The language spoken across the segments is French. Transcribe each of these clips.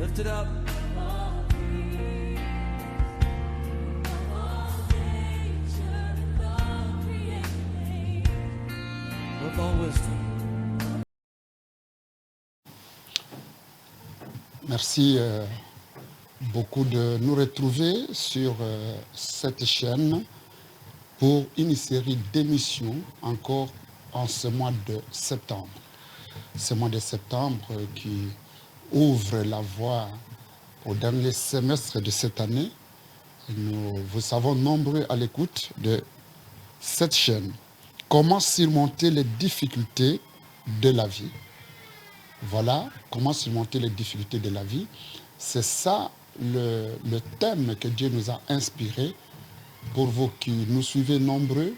Lift it up. With all wisdom. Merci beaucoup de nous retrouver sur cette chaîne pour une série d'émissions encore en ce mois de septembre. Ce mois de septembre qui ouvre la voie au dernier semestre de cette année. Nous vous savons nombreux à l'écoute de cette chaîne. Comment surmonter les difficultés de la vie? Voilà, comment surmonter les difficultés de la vie. C'est ça le thème que Dieu nous a inspiré. Pour vous qui nous suivez nombreux,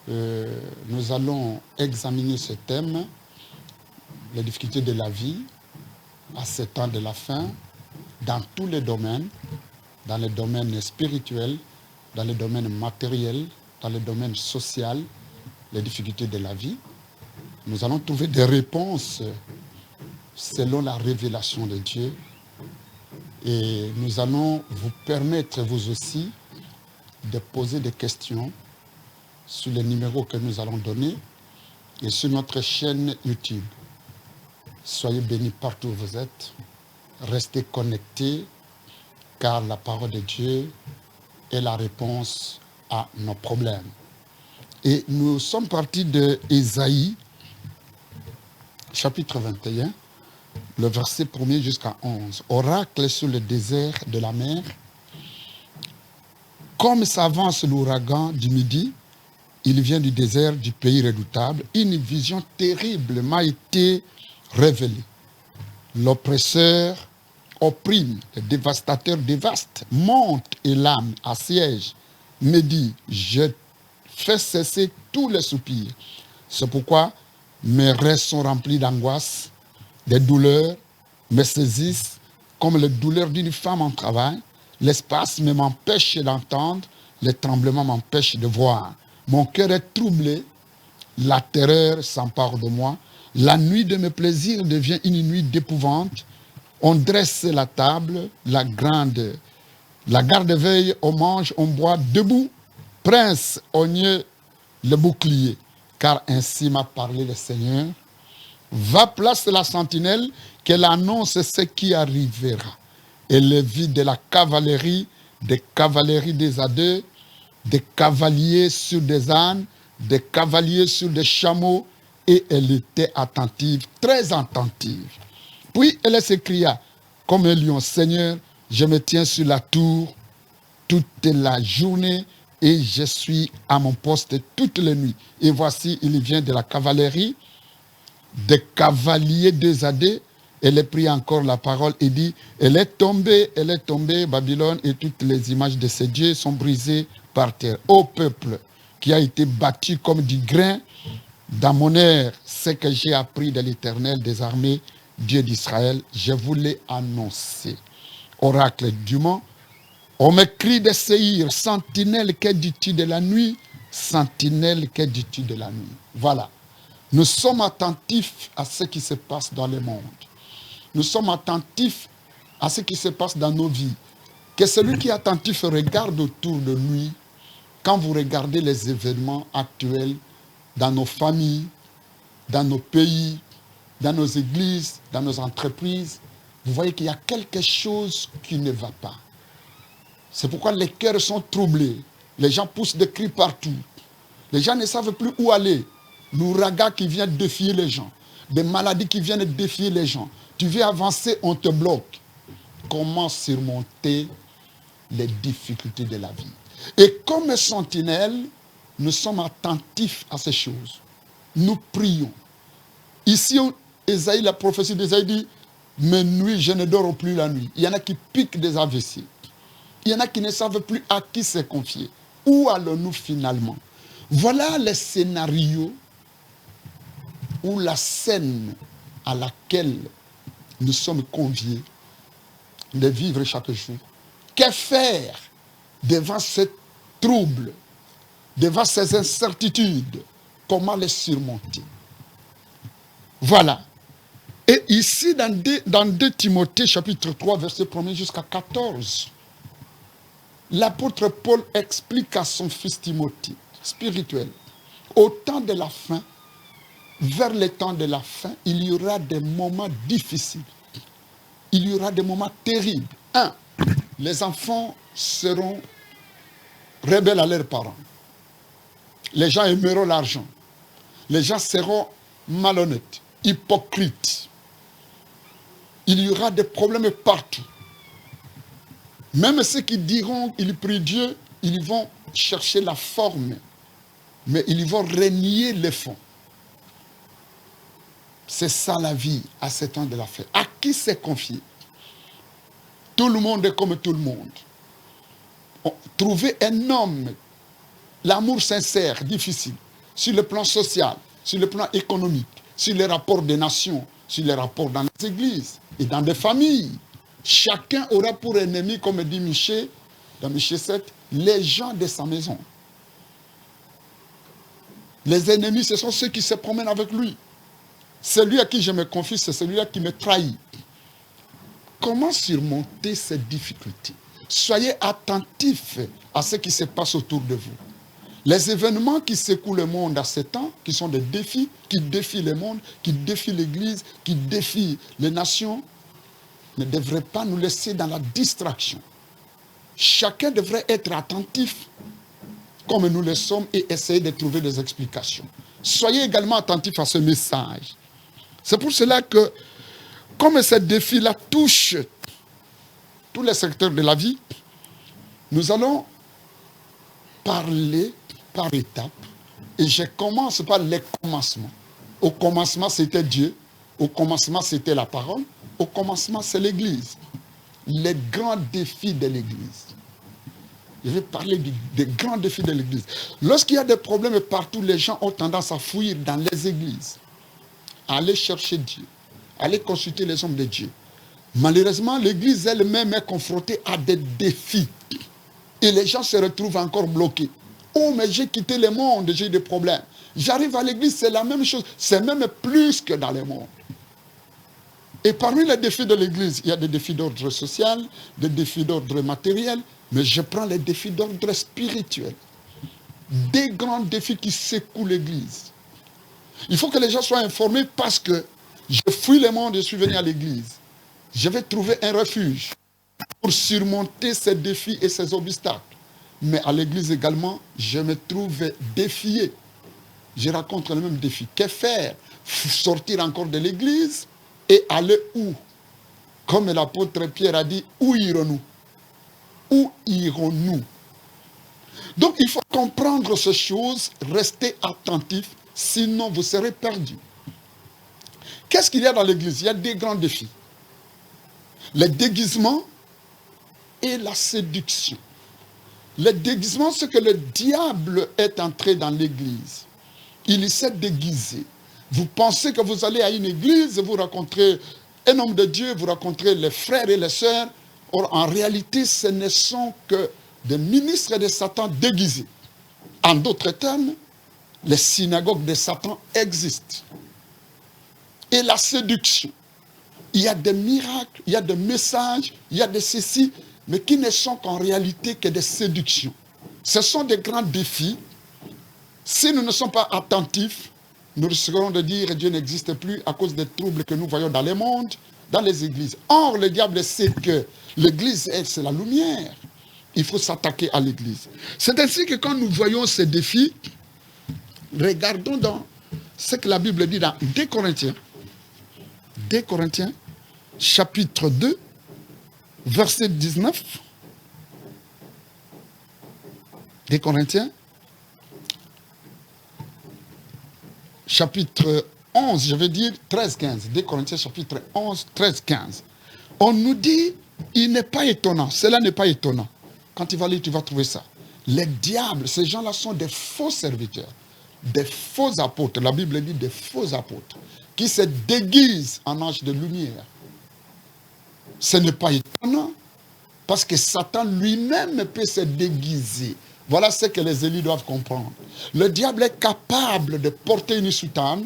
nous allons examiner ce thème, les difficultés de la vie, à ce temps de la fin, dans tous les domaines, dans les domaines spirituels, dans les domaines matériels, dans les domaines sociaux, les difficultés de la vie. Nous allons trouver des réponses selon la révélation de Dieu. Et nous allons vous permettre, vous aussi, de poser des questions sur les numéros que nous allons donner et sur notre chaîne YouTube. Soyez bénis partout où vous êtes. Restez connectés, car la parole de Dieu est la réponse à nos problèmes. Et nous sommes partis de Ésaïe, chapitre 21, le verset 1er jusqu'à 11. Oracle sur le désert de la mer. Comme s'avance l'ouragan du midi, il vient du désert du pays redoutable. Une vision terrible m'a été révélée. L'oppresseur opprime, le dévastateur dévaste, monte et l'âme assiège, me dit, je fais cesser tous les soupirs. C'est pourquoi mes rêves sont remplis d'angoisse, des douleurs me saisissent comme les douleurs d'une femme en travail. L'espace m'empêche d'entendre, les tremblements m'empêchent de voir. Mon cœur est troublé, la terreur s'empare de moi. La nuit de mes plaisirs devient une nuit d'épouvante. On dresse la table, la garde-veille, on mange, on boit debout. Prince, oigneux, le bouclier. Car ainsi m'a parlé le Seigneur. Va place la sentinelle, qu'elle annonce ce qui arrivera. Elle vit de la cavalerie, des cavaleries des ânes, des cavaliers sur des ânes, des cavaliers sur des chameaux, et elle était attentive, très attentive. Puis elle s'écria, comme un lion, Seigneur, je me tiens sur la tour toute la journée, et je suis à mon poste toute la nuit. Et voici, il vient de la cavalerie, des cavaliers des ânes. Elle prit encore la parole et dit, elle est tombée, Babylone, et toutes les images de ses dieux sont brisées par terre. Ô peuple qui a été battu comme du grain dans mon air, ce que j'ai appris de l'Éternel des armées, Dieu d'Israël, je vous l'ai annoncé. Oracle du Mont, on me crie de Séhir, sentinelle, que dis-tu de la nuit? Sentinelle, que dis-tu de la nuit? Voilà. Nous sommes attentifs à ce qui se passe dans le monde. Nous sommes attentifs à ce qui se passe dans nos vies. Que celui qui est attentif regarde autour de lui. Quand vous regardez les événements actuels dans nos familles, dans nos pays, dans nos églises, dans nos entreprises, vous voyez qu'il y a quelque chose qui ne va pas. C'est pourquoi les cœurs sont troublés. Les gens poussent des cris partout. Les gens ne savent plus où aller. L'ouragan qui vient défier les gens. Des maladies qui viennent défier les gens. Tu veux avancer, on te bloque. Comment surmonter les difficultés de la vie? Et comme sentinelle, nous sommes attentifs à ces choses. Nous prions. Ici, Ésaïe, la prophétie d'Ésaïe dit, mes nuits, je ne dors plus la nuit. Il y en a qui piquent des AVC. Il y en a qui ne savent plus à qui se confier. Où allons-nous finalement? Voilà les scénarios ou la scène à laquelle nous sommes conviés de vivre chaque jour. Que faire devant ce trouble, devant ces incertitudes? Comment les surmonter? Voilà. Et ici, dans 2 Timothée, chapitre 3, verset 1 jusqu'à 14, l'apôtre Paul explique à son fils Timothée, spirituel, au temps de la fin, vers le temps de la fin, il y aura des moments difficiles. Il y aura des moments terribles. Un, les enfants seront rebelles à leurs parents. Les gens aimeront l'argent. Les gens seront malhonnêtes, hypocrites. Il y aura des problèmes partout. Même ceux qui diront qu'ils prient Dieu, ils vont chercher la forme, mais ils vont renier le fond. C'est ça la vie à ce temps de la fin. À qui c'est confié? Tout le monde est comme tout le monde. Trouver un homme, l'amour sincère, difficile, sur le plan social, sur le plan économique, sur les rapports des nations, sur les rapports dans les églises et dans des familles. Chacun aura pour ennemi, comme dit Michée, dans Michée 7, les gens de sa maison. Les ennemis, ce sont ceux qui se promènent avec lui. Celui à qui je me confie, c'est celui-là qui me trahit. Comment surmonter ces difficultés? Soyez attentifs à ce qui se passe autour de vous. Les événements qui secouent le monde à ce temps, qui sont des défis, qui défient le monde, qui défient l'Église, qui défient les nations, ne devraient pas nous laisser dans la distraction. Chacun devrait être attentif, comme nous le sommes, et essayer de trouver des explications. Soyez également attentifs à ce message. C'est pour cela que, comme ce défi-là touche tous les secteurs de la vie, nous allons parler par étapes. Et je commence par les commencements. Au commencement, c'était Dieu. Au commencement, c'était la parole. Au commencement, c'est l'Église. Les grands défis de l'Église. Je vais parler des grands défis de l'Église. Lorsqu'il y a des problèmes partout, les gens ont tendance à fuir dans les églises, à aller chercher Dieu, à aller consulter les hommes de Dieu. Malheureusement, l'Église elle-même est confrontée à des défis. Et les gens se retrouvent encore bloqués. Oh, mais j'ai quitté le monde, j'ai des problèmes. J'arrive à l'Église, c'est la même chose. C'est même plus que dans le monde. Et parmi les défis de l'Église, il y a des défis d'ordre social, des défis d'ordre matériel, mais je prends les défis d'ordre spirituel. Des grands défis qui secouent l'Église. Il faut que les gens soient informés parce que je fuis le monde et je suis venu à l'Église. Je vais trouver un refuge pour surmonter ces défis et ces obstacles. Mais à l'Église également, je me trouve défié. Je rencontre le même défi. Que faire? Sortir encore de l'Église et aller où? Comme l'apôtre Pierre a dit, où irons-nous? Où irons-nous? Donc il faut comprendre ces choses, rester attentif, sinon vous serez perdus. Qu'est-ce qu'il y a dans l'Église? Il y a des grands défis. Le déguisement et la séduction. Le déguisement, c'est que le diable est entré dans l'Église. Il s'est déguisé. Vous pensez que vous allez à une église, vous rencontrez un homme de Dieu, vous rencontrez les frères et les sœurs. Or, en réalité, ce ne sont que des ministres de Satan déguisés. En d'autres termes, les synagogues de Satan existent. Et la séduction. Il y a des miracles, il y a des messages, il y a des ceci, mais qui ne sont qu'en réalité que des séductions. Ce sont des grands défis. Si nous ne sommes pas attentifs, nous risquerons de dire que Dieu n'existe plus à cause des troubles que nous voyons dans le monde, dans les églises. Or, le diable sait que l'église, c'est la lumière. Il faut s'attaquer à l'église. C'est ainsi que quand nous voyons ces défis, regardons dans ce que la Bible dit dans 2 Corinthiens. 2 Corinthiens, chapitre 2, verset 19. 2 Corinthiens, chapitre 11, je veux dire 13-15. 2 Corinthiens, chapitre 11, 13-15. On nous dit, il n'est pas étonnant, cela n'est pas étonnant. Quand tu vas lire, tu vas trouver ça. Les diables, ces gens-là sont des faux serviteurs, des faux apôtres. La Bible dit des faux apôtres, qui se déguisent en anges de lumière. Ce n'est pas étonnant, parce que Satan lui-même peut se déguiser. Voilà ce que les élus doivent comprendre. Le diable est capable de porter une soutane,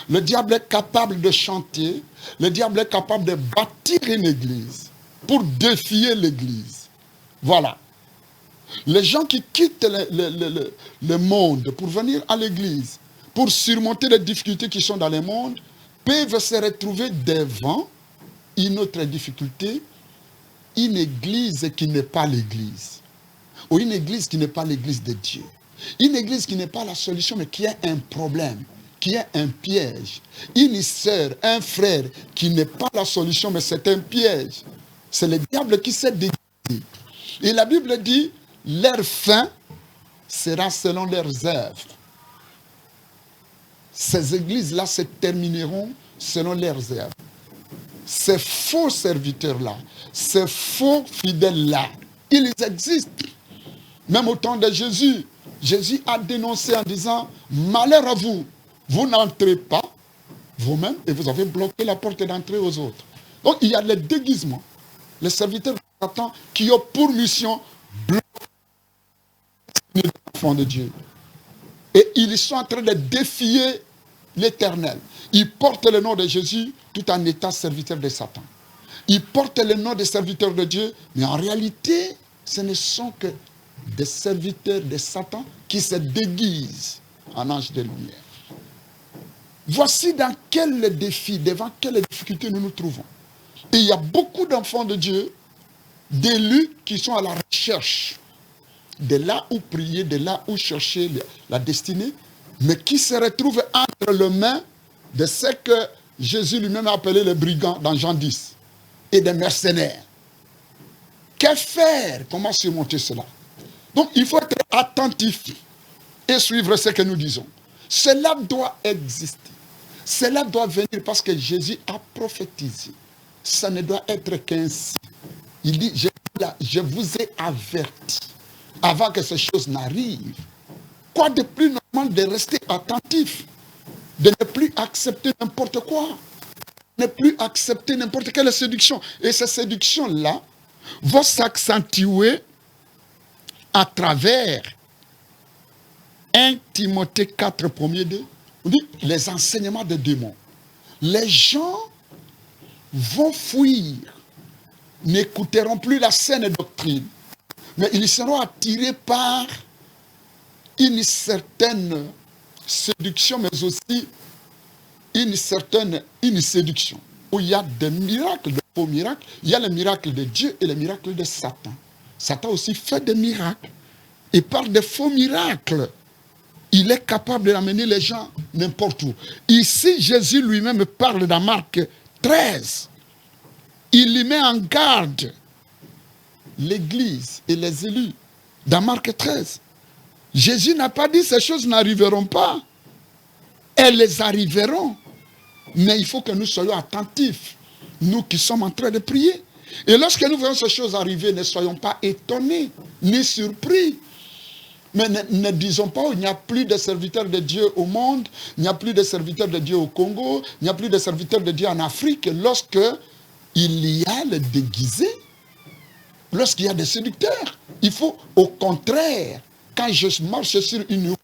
Le diable est capable de chanter. Le diable est capable de bâtir une église pour défier l'église. Voilà. Les gens qui quittent le monde pour venir à l'église, pour surmonter les difficultés qui sont dans le monde, peuvent se retrouver devant une autre difficulté, une église qui n'est pas l'église. Ou une église qui n'est pas l'église de Dieu. Une église qui n'est pas la solution, mais qui a un problème, qui a un piège. Une sœur, un frère qui n'est pas la solution, mais c'est un piège. C'est le diable qui s'est déguisé. Et la Bible dit, leur fin sera selon leurs œuvres. Ces églises-là se termineront selon leurs œuvres. Ces faux serviteurs-là, ces faux fidèles-là, ils existent. Même au temps de Jésus, Jésus a dénoncé en disant, malheur à vous, vous n'entrez pas vous-même et vous avez bloqué la porte d'entrée aux autres. Donc il y a les déguisements, les serviteurs de Satan qui ont pour mission bloquer les enfants de Dieu. Et ils sont en train de défier l'Éternel. Ils portent le nom de Jésus tout en étant serviteurs de Satan. Ils portent le nom des serviteurs de Dieu, mais en réalité, ce ne sont que des serviteurs de Satan qui se déguisent en anges de lumière. Voici dans quel défi, devant quelles difficultés nous nous trouvons. Et il y a beaucoup d'enfants de Dieu, d'élus qui sont à la recherche de là où prier, de là où chercher la destinée, mais qui se retrouvent entre les mains de ce que Jésus lui-même a appelé les brigands dans Jean 10 et des mercenaires. Que faire? Comment surmonter cela? Donc il faut être attentif et suivre ce que nous disons. Cela doit exister. Cela doit venir parce que Jésus a prophétisé. Ça ne doit être qu'ainsi. Il dit, je vous ai averti avant que ces choses n'arrivent. Quoi de plus normal de rester attentif, de ne plus accepter n'importe quoi, ne plus accepter n'importe quelle séduction. Et ces séductions-là vont s'accentuer à travers 1 Timothée 4, 1er, on dit les enseignements de démons. Les gens vont fuir, n'écouteront plus la saine doctrine, mais ils seront attirés par une certaine séduction, mais aussi une séduction, où il y a des miracles, de faux miracles. Il y a les miracles de Dieu et les miracles de Satan. Satan aussi fait des miracles. Et par des faux miracles, il est capable d'amener les gens n'importe où. Ici, Jésus lui-même parle dans Marc 13. Il y met en garde l'Église et les élus. Dans Marc 13. Jésus n'a pas dit ces choses n'arriveront pas. Elles arriveront. Mais il faut que nous soyons attentifs. Nous qui sommes en train de prier. Et lorsque nous voyons ces choses arriver, ne soyons pas étonnés, ni surpris. Mais ne disons pas, il n'y a plus de serviteurs de Dieu au monde, il n'y a plus de serviteurs de Dieu au Congo, il n'y a plus de serviteurs de Dieu en Afrique, lorsque il y a le déguisé, lorsqu'il y a des séducteurs. Il faut, au contraire, quand je marche sur une route,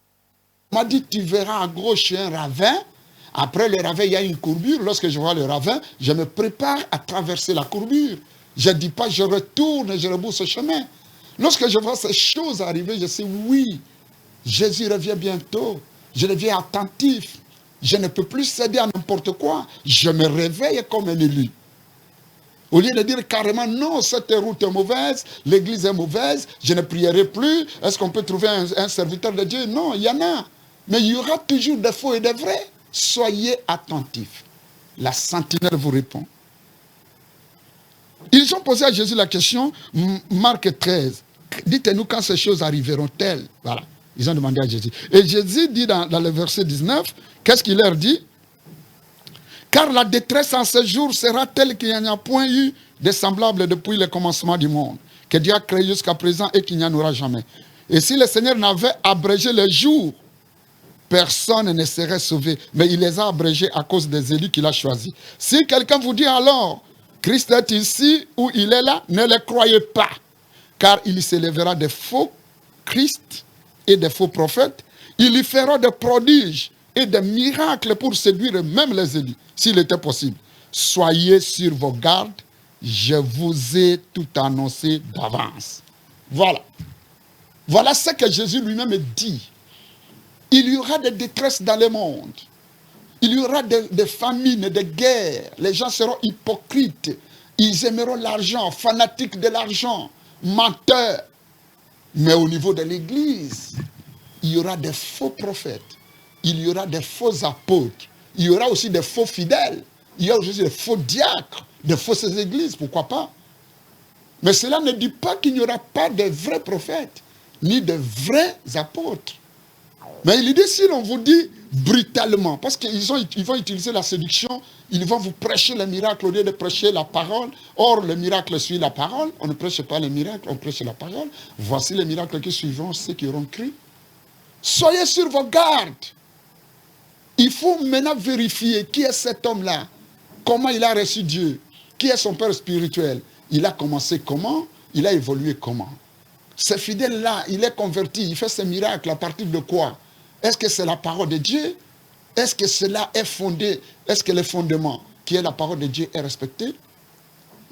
on m'a dit, tu verras à gauche un ravin. Après le ravin, il y a une courbure. Lorsque je vois le ravin, je me prépare à traverser la courbure. Je ne dis pas, je retourne, je rebrousse ce chemin. Lorsque je vois ces choses arriver, je sais, oui, Jésus revient bientôt. Je deviens attentif. Je ne peux plus céder à n'importe quoi. Je me réveille comme un élu. Au lieu de dire carrément, non, cette route est mauvaise, l'église est mauvaise, je ne prierai plus, est-ce qu'on peut trouver un serviteur de Dieu? Non, il y en a. Mais il y aura toujours des faux et des vrais. Soyez attentifs. La sentinelle vous répond. Ils ont posé à Jésus la question, Marc 13, dites-nous quand ces choses arriveront-elles? Voilà, ils ont demandé à Jésus. Et Jésus dit dans le verset 19, qu'est-ce qu'il leur dit? Car la détresse en ce jour sera telle qu'il n'y en a point eu de semblable depuis le commencement du monde, que Dieu a créé jusqu'à présent et qu'il n'y en aura jamais. Et si le Seigneur n'avait abrégé les jours, personne ne serait sauvé. Mais il les a abrégés à cause des élus qu'il a choisis. Si quelqu'un vous dit alors, Christ est ici ou il est là, ne le croyez pas. Car il s'élèvera des faux Christ et des faux prophètes. Il y fera des prodiges et des miracles pour séduire même les élus, s'il était possible. Soyez sur vos gardes, je vous ai tout annoncé d'avance. Voilà. Voilà ce que Jésus lui-même dit. Il y aura des détresses dans le monde. Il y aura des famines, des guerres. Les gens seront hypocrites. Ils aimeront l'argent, fanatiques de l'argent, menteurs. Mais au niveau de l'Église, il y aura des faux prophètes. Il y aura des faux apôtres. Il y aura aussi des faux fidèles. Il y aura aussi des faux diacres, des fausses églises, pourquoi pas. Mais cela ne dit pas qu'il n'y aura pas de vrais prophètes, ni de vrais apôtres. Mais il dit, si l'on vous dit brutalement, parce qu'ils vont utiliser la séduction, ils vont vous prêcher le miracle au lieu de prêcher la parole. Or, le miracle suit la parole. On ne prêche pas le miracle, on prêche la parole. Voici les miracles qui suivront ceux qui auront cru. Soyez sur vos gardes. Il faut maintenant vérifier qui est cet homme-là, comment il a reçu Dieu, qui est son père spirituel. Il a commencé comment, il a évolué comment. Ce fidèle-là, il est converti, il fait ses miracles à partir de quoi? Est-ce que c'est la parole de Dieu? Est-ce que cela est fondé? Est-ce que le fondement qui est la parole de Dieu est respecté?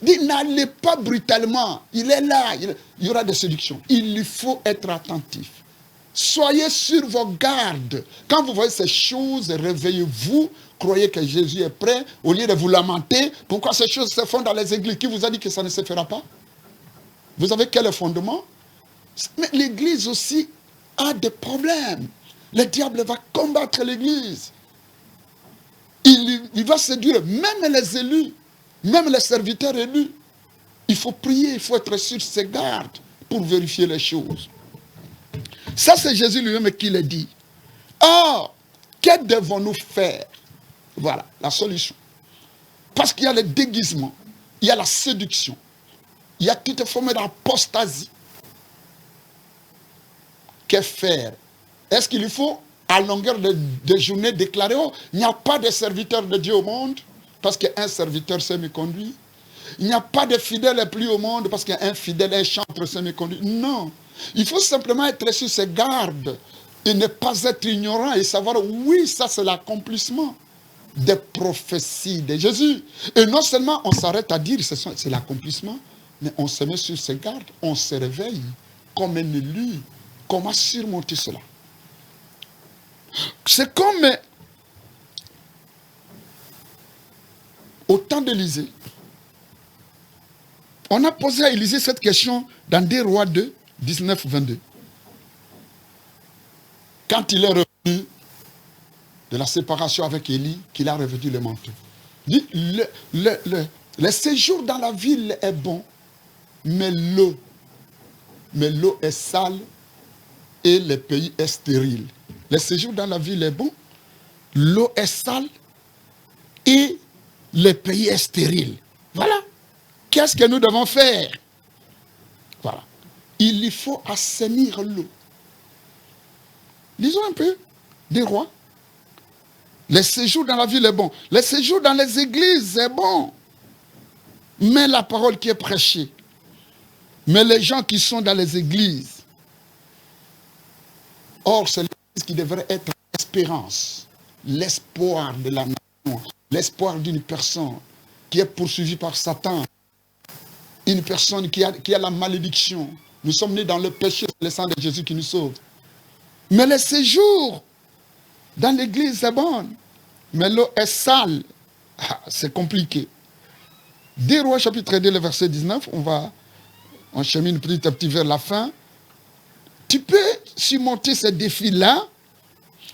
Dit, n'allez pas brutalement. Il est là, il y aura des séductions. Il faut être attentif. Soyez sur vos gardes. Quand vous voyez ces choses, réveillez-vous. Croyez que Jésus est prêt. Au lieu de vous lamenter, pourquoi ces choses se font dans les églises? Qui vous a dit que ça ne se fera pas? Vous avez quel fondement? Mais l'église aussi a des problèmes. Le diable va combattre l'église. Il va séduire même les élus, même les serviteurs élus. Il faut prier, il faut être sur ses gardes pour vérifier les choses. Ça, c'est Jésus lui-même qui le dit. Or, que devons-nous faire? Voilà, la solution. Parce qu'il y a le déguisement, il y a la séduction, il y a toute forme d'apostasie. Que faire? Est-ce qu'il faut, à longueur de journée, déclarer, oh, il n'y a pas de serviteur de Dieu au monde, parce qu'un serviteur s'est méconduit. Il n'y a pas de fidèle plus au monde, parce qu'un fidèle, un chantre s'est méconduit. Non. Il faut simplement être sur ses gardes et ne pas être ignorant et savoir, oui, ça c'est l'accomplissement des prophéties de Jésus. Et non seulement on s'arrête à dire c'est l'accomplissement, mais on se met sur ses gardes, on se réveille comme un élu. Comment surmonter cela? C'est comme au temps d'Élisée. On a posé à Élisée cette question dans 2 Rois 2, 19-22. Quand il est revenu de la séparation avec Élie, qu'il a revêtu le manteau. Le séjour dans la ville est bon, mais l'eau est sale et le pays est stérile. Le séjour dans la ville est bon, l'eau est sale et le pays est stérile. Voilà. Qu'est-ce que nous devons faire? Voilà. Il faut assainir l'eau. Lisons un peu des rois. Le séjour dans la ville est bon. Le séjour dans les églises est bon. Mais la parole qui est prêchée. Mais les gens qui sont dans les églises. Or, c'est l'église qui devrait être l'espérance. L'espoir de la nation. L'espoir d'une personne qui est poursuivie par Satan. Une personne qui a la malédiction. Nous sommes nés dans le péché, c'est le sang de Jésus qui nous sauve. Mais le séjour dans l'église est bon. Mais l'eau est sale. Ah, c'est compliqué. 2 Rois chapitre 2, le verset 19, on chemine petit à petit vers la fin. Tu peux surmonter ces défis-là.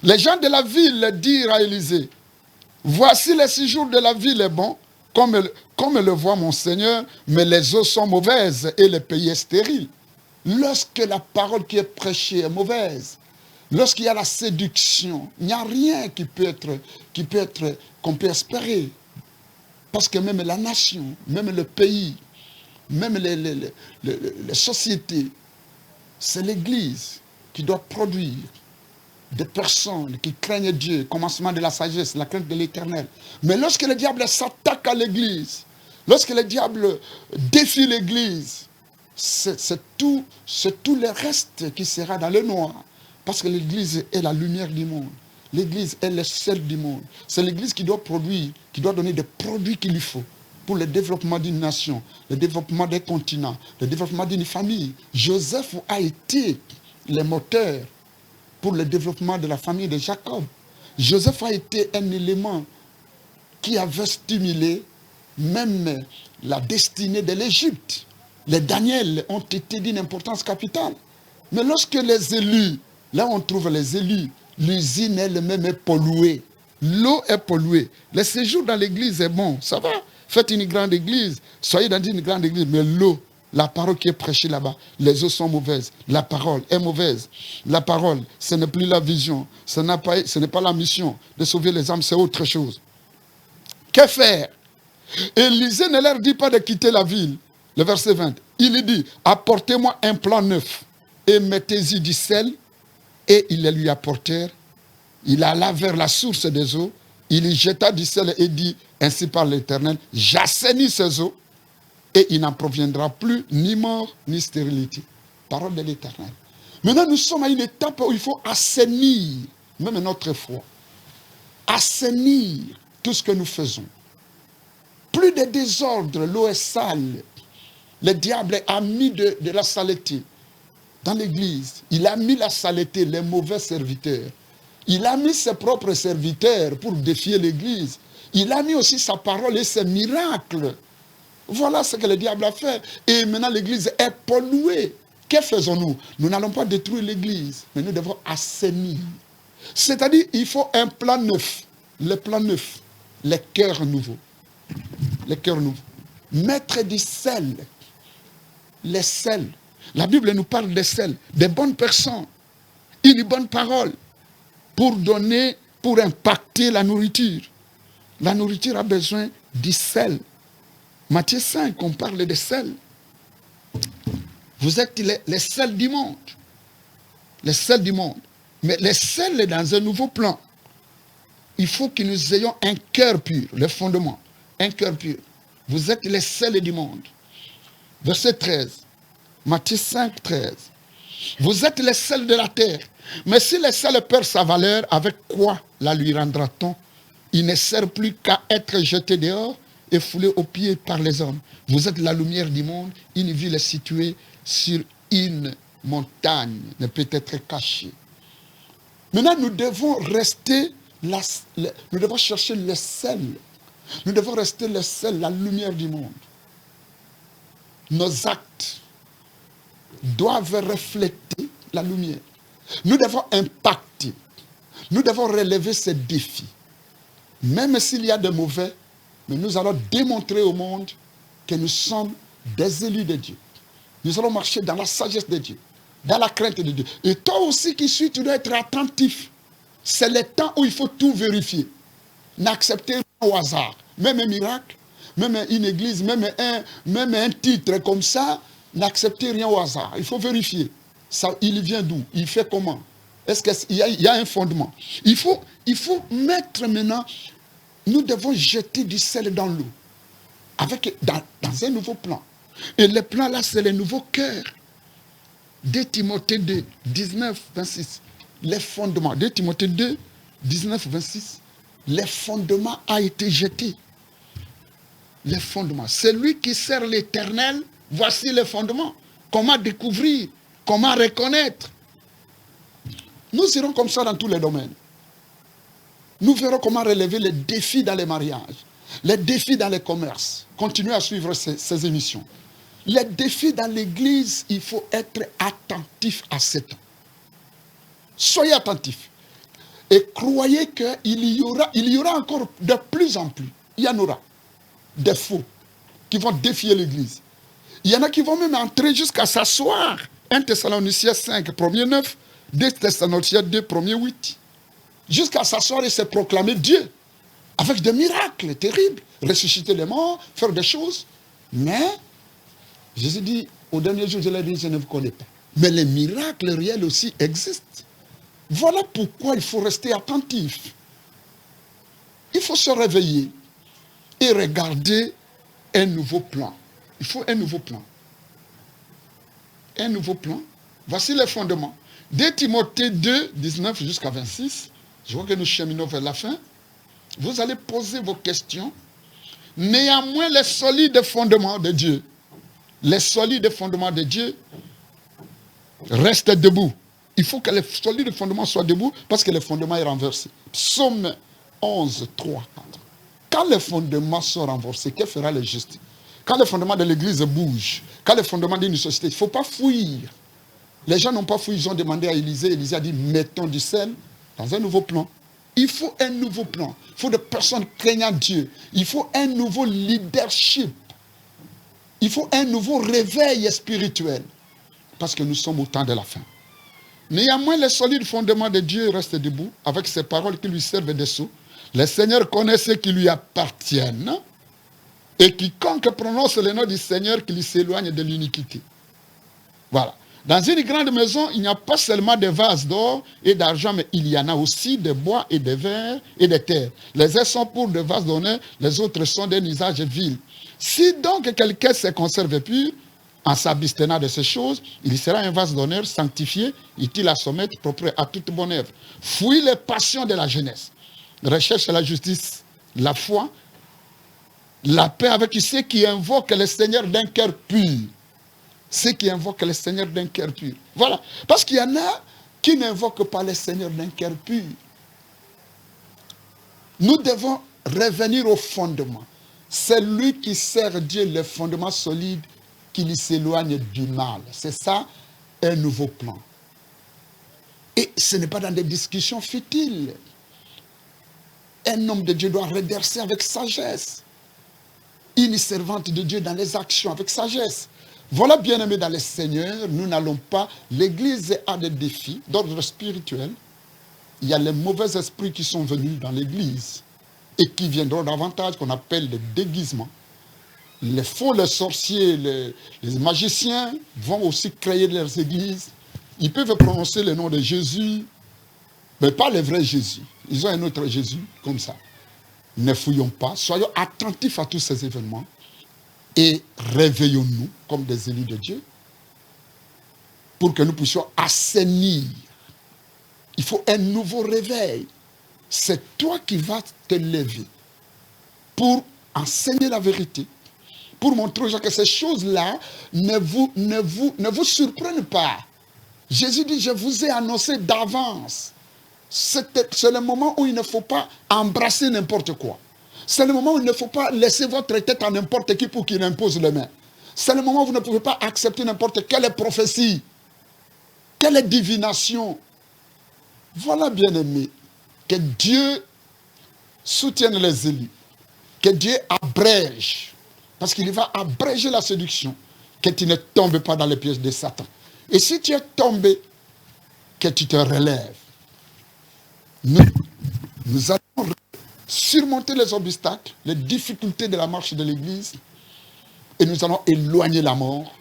Les gens de la ville dirent à Élisée, voici le séjour de la ville est bon, comme le voit mon Seigneur, mais les eaux sont mauvaises et le pays est stérile. Lorsque la parole qui est prêchée est mauvaise, lorsqu'il y a la séduction, il n'y a rien qu'on peut espérer. Parce que même la nation, même le pays, même les sociétés, c'est l'Église qui doit produire des personnes qui craignent Dieu, commencement de la sagesse, la crainte de l'Éternel. Mais lorsque le diable s'attaque à l'Église, lorsque le diable défie l'Église, c'est tout le reste qui sera dans le noir. Parce que l'Église est la lumière du monde. L'église est le sel du monde. C'est l'église qui doit produire, qui doit donner des produits qu'il lui faut pour le développement d'une nation, le développement des continents, le développement d'une famille. Joseph a été le moteur pour le développement de la famille de Jacob. Joseph a été un élément qui avait stimulé même la destinée de l'Égypte. Les Daniel ont été d'une importance capitale. Mais lorsque les élus, là on trouve les élus, l'usine elle-même est polluée. L'eau est polluée. Le séjour dans l'église est bon, ça va. Faites une grande église, soyez dans une grande église, mais l'eau, la parole qui est prêchée là-bas, les eaux sont mauvaises. La parole est mauvaise. La parole, ce n'est plus la vision. Ce n'est pas la mission de sauver les âmes, c'est autre chose. Que faire? Élisée ne leur dit pas de quitter la ville. Le verset 20. Il lui dit, apportez-moi un plan neuf et mettez-y du sel. Et ils le lui apportèrent. Il alla vers la source des eaux. Il y jeta du sel et dit, ainsi par l'Éternel, j'assainis ces eaux. Et il n'en proviendra plus ni mort ni stérilité. Parole de l'Éternel. Maintenant, nous sommes à une étape où il faut assainir, même notre foi. Assainir tout ce que nous faisons. Plus de désordre, l'eau est sale. Le diable a mis de la saleté dans l'église. Il a mis la saleté, les mauvais serviteurs. Il a mis ses propres serviteurs pour défier l'église. Il a mis aussi sa parole et ses miracles. Voilà ce que le diable a fait. Et maintenant l'église est polluée. Que faisons-nous? Nous n'allons pas détruire l'église, mais nous devons assainir. C'est-à-dire, il faut un plan neuf. Le plan neuf, les cœurs nouveaux. Les cœurs nouveaux. Mettre du sel. Les sels. La Bible nous parle des sels, des bonnes personnes, une bonne parole pour donner, pour impacter la nourriture. La nourriture a besoin du sel. Matthieu 5, on parle de sel. Vous êtes les sels du monde. Les sels du monde. Mais les sels est dans un nouveau plan. Il faut que nous ayons un cœur pur, le fondement. Un cœur pur. Vous êtes les sels du monde. Verset 13. Matthieu 5, 13. Vous êtes les sels de la terre. Mais si le sel perd sa valeur, avec quoi la lui rendra-t-on? Il ne sert plus qu'à être jeté dehors et foulé aux pieds par les hommes. Vous êtes la lumière du monde. Une ville est située sur une montagne, ne peut être cachée. Maintenant, nous devons rester, nous devons chercher le sel. Nous devons rester le sel, la lumière du monde. Nos actes doivent refléter la lumière. Nous devons impacter. Nous devons relever ces défis. Même s'il y a de mauvais, mais nous allons démontrer au monde que nous sommes des élus de Dieu. Nous allons marcher dans la sagesse de Dieu, dans la crainte de Dieu. Et toi aussi qui suis, tu dois être attentif. C'est le temps où il faut tout vérifier. N'acceptez rien au hasard. Même un miracle, même une église, même un titre comme ça, n'acceptez rien au hasard. Il faut vérifier. Ça, il vient d'où? Il fait comment? Est-ce qu'il y a un fondement? Il faut mettre maintenant, nous devons jeter du sel dans l'eau, dans un nouveau plan. Et le plan là, c'est le nouveau cœur. 2 Timothée 2, 19, 26. Les fondements. 2 Timothée 2, 19, 26. Les fondements a été jeté. Les fondements. Celui qui sert l'Éternel, voici les fondements. Comment découvrir? Comment reconnaître? Nous irons comme ça dans tous les domaines. Nous verrons comment relever les défis dans les mariages, les défis dans les commerces. Continuez à suivre ces émissions. Les défis dans l'église, il faut être attentif à ces temps. Soyez attentifs. Et croyez qu'il y aura encore de plus en plus, il y en aura des faux qui vont défier l'église. Il y en a qui vont même entrer jusqu'à s'asseoir. 1 Thessaloniciens 5, 1er 9, 2 Thessaloniciens 2, 1er 8. Jusqu'à s'asseoir et se proclamer Dieu. Avec des miracles terribles. Ressusciter les morts, faire des choses. Mais, Jésus dit, au dernier jour, je l'ai dit, je ne vous connais pas. Mais les miracles réels aussi existent. Voilà pourquoi il faut rester attentif. Il faut se réveiller et regarder un nouveau plan. Il faut un nouveau plan. Un nouveau plan. Voici les fondements. 2 Timothée 2, 19 jusqu'à 26. Je vois que nous cheminons vers la fin. Vous allez poser vos questions. Néanmoins, les solides fondements de Dieu, les solides fondements de Dieu restent debout. Il faut que les solides fondements soient debout parce que le fondement est renversé. Psaume 11, 3, 4. Quand les fondements sont renversés, que fera le juste? Quand le fondement de l'église bouge, quand le fondement d'une société, il ne faut pas fuir. Les gens n'ont pas fui, ils ont demandé à Élisée. Élisée a dit, mettons du sel dans un nouveau plan. Il faut un nouveau plan. Il faut des personnes craignant Dieu. Il faut un nouveau leadership. Il faut un nouveau réveil spirituel. Parce que nous sommes au temps de la fin. Néanmoins, les solides fondements de Dieu restent debout avec ses paroles qui lui servent de sceaux. Le Seigneur connaît ceux qui lui appartiennent. Et quiconque prononce le nom du Seigneur, qu'il s'éloigne de l'iniquité. Voilà. Dans une grande maison, il n'y a pas seulement des vases d'or et d'argent, mais il y en a aussi de bois et de verre et de terre. Les uns sont pour des vases d'honneur, les autres sont d'un usage vil. Si donc quelqu'un se conserve pur, en s'abstenant de ces choses, il sera un vase d'honneur sanctifié, utile à sommettre, propre à toute bonne œuvre. Fuis les passions de la jeunesse. Recherche la justice, la foi, la paix avec ceux qui invoquent le Seigneur d'un cœur pur. Ceux qui invoquent le Seigneur d'un cœur pur. Voilà. Parce qu'il y en a qui n'invoquent pas le Seigneur d'un cœur pur. Nous devons revenir au fondement. C'est lui qui sert Dieu, le fondement solide, qui lui s'éloigne du mal. C'est ça, un nouveau plan. Et ce n'est pas dans des discussions futiles. Un homme de Dieu doit reverser avec sagesse. Une servante de Dieu dans les actions avec sagesse. Voilà, bien-aimés dans le Seigneur, nous n'allons pas... L'Église a des défis d'ordre spirituel. Il y a les mauvais esprits qui sont venus dans l'Église et qui viendront davantage, qu'on appelle les déguisements. Les faux, les sorciers, les magiciens vont aussi créer leurs églises. Ils peuvent prononcer le nom de Jésus, mais pas le vrai Jésus. Ils ont un autre Jésus, comme ça. Ne fouillons pas, soyons attentifs à tous ces événements et réveillons-nous comme des élus de Dieu pour que nous puissions assainir. Il faut un nouveau réveil. C'est toi qui vas te lever pour enseigner la vérité, pour montrer aux gens que ces choses-là ne vous surprennent pas. Jésus dit, je vous ai annoncé d'avance. C'est le moment où il ne faut pas embrasser n'importe quoi. C'est le moment où il ne faut pas laisser votre tête à n'importe qui pour qu'il impose les mains. C'est le moment où vous ne pouvez pas accepter n'importe quelle prophétie, quelle divination. Voilà, bien-aimé, que Dieu soutienne les élus, que Dieu abrège, parce qu'il va abréger la séduction, que tu ne tombes pas dans les pièges de Satan. Et si tu es tombé, que tu te relèves. Nous allons surmonter les obstacles, les difficultés de la marche de l'Église, et nous allons éloigner la mort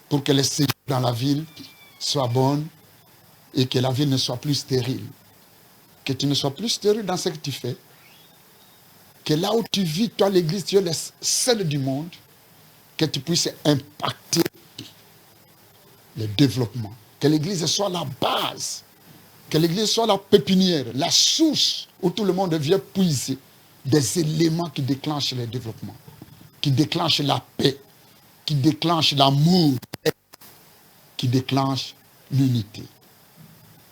pour que les séjours dans la ville soient bonnes et que la ville ne soit plus stérile. Que tu ne sois plus stérile dans ce que tu fais. Que là où tu vis, toi, l'Église, tu es le seul du monde, que tu puisses impacter le développement. Que l'Église soit la base. Que l'Église soit la pépinière, la source où tout le monde vient puiser des éléments qui déclenchent le développement, qui déclenchent la paix, qui déclenchent l'amour, qui déclenchent l'unité.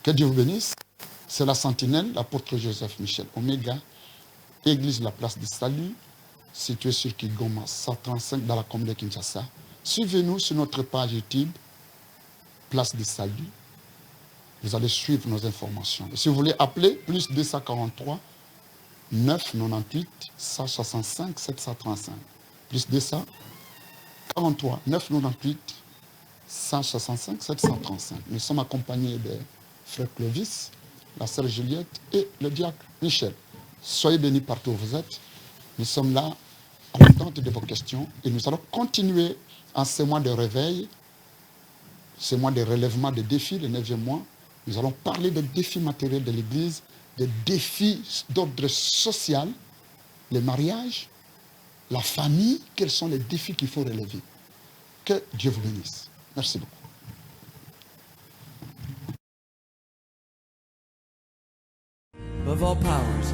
Que Dieu vous bénisse. C'est la sentinelle, l'apôtre Joseph Michel Oméga, Église de la place du Salut, située sur Kigoma 135 dans la commune de Kinshasa. Suivez-nous sur notre page YouTube, Place du Salut. Vous allez suivre nos informations. Et si vous voulez appeler, plus 243 998 165 735. Plus 243 998 165 735. Nous sommes accompagnés de frère Clovis, la sœur Juliette et le diacre Michel. Soyez bénis partout où vous êtes. Nous sommes là à l'attente de vos questions et nous allons continuer en ce mois de réveil, ce mois de relèvement des défis, le 9e mois. Nous allons parler des défis matériels de l'Église, des défis d'ordre social, le mariage, la famille, quels sont les défis qu'il faut relever. Que Dieu vous bénisse. Merci beaucoup. of all powers,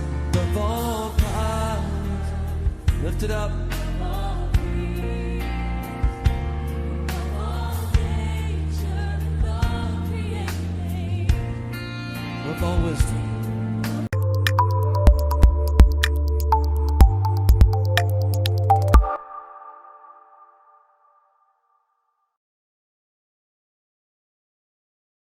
lift it up. With all wisdom,